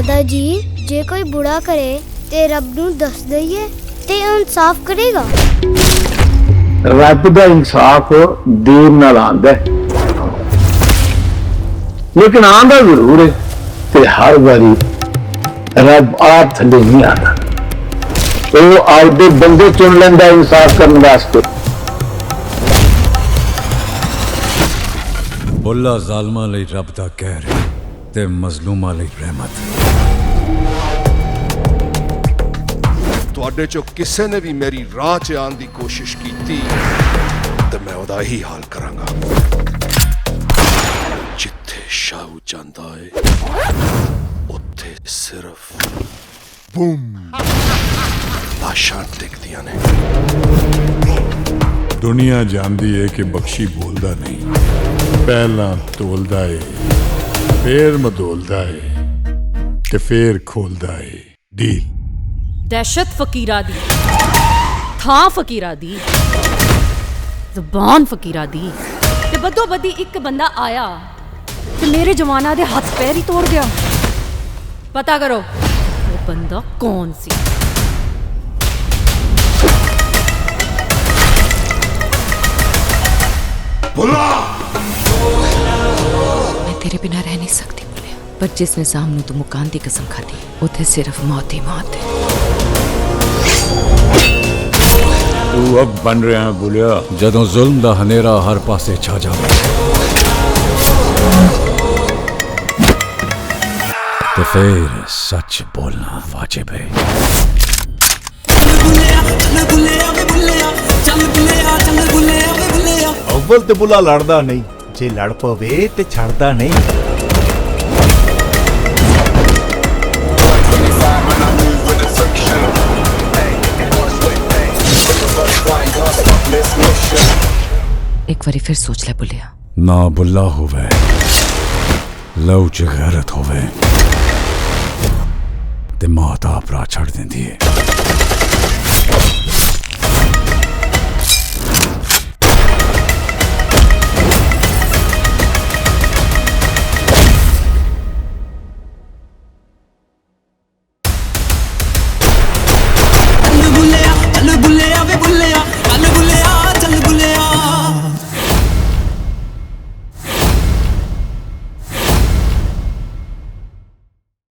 दादाजी जे कोई बुरा करे ते रब नू दस दईए ते इंसाफ करेगा। रब दा इंसाफ देर नाल आंदा है, लेकिन आंदा जरूर है ते हर बारी रब आप थले नहीं आता। वो आपदे बंदे चुन लेंदा इंसाफ करने वास्ते। बुल्ला जालमा लई रब दा कहर है ते मजलूमा लई रहमत। तुहाडे चो किसे ने भी मेरी राह च आने की कोशिश की तो मैं उदा ही हाल करांगा। जिथे शाहू जांदा है उत्थे सिर्फ बूम लाशां टिकदियां ने। दुनिया जानदी है कि बख्शी बोलदा नहीं, पहला तोलदा है, फिर मदोलदा है ते फिर खोलदा है डील। दहशत फकीरा दी, थां फकीरा दी, ज़बान फकीरा दी। ते बदो बदी एक बंदा आया ते मेरे जवाना दे हाथ पैर ही तोड़ गया। पता करो वो बंदा कौन सी। बुला मैं तेरे बिना रह नहीं सकती बोलिया, पर जिस निजाम नू तू मुकान दी कसम खाती उथे सिर्फ मौत ही मौत है। तू अब बन रहा है बोलिया, जदों जुल्म दा हनेरा हर पासे छा जावे ते फिर सच बोलना वाजिब है। अव्वल ते बुला लड़दा नहीं, जे लड़ पवे ते छड़दा नहीं। एक बारी फिर सोच ले बुलिया। ना बुल्ला होवे लहू च गैरत होवे ते मौत आप राह छड़ देंदी है।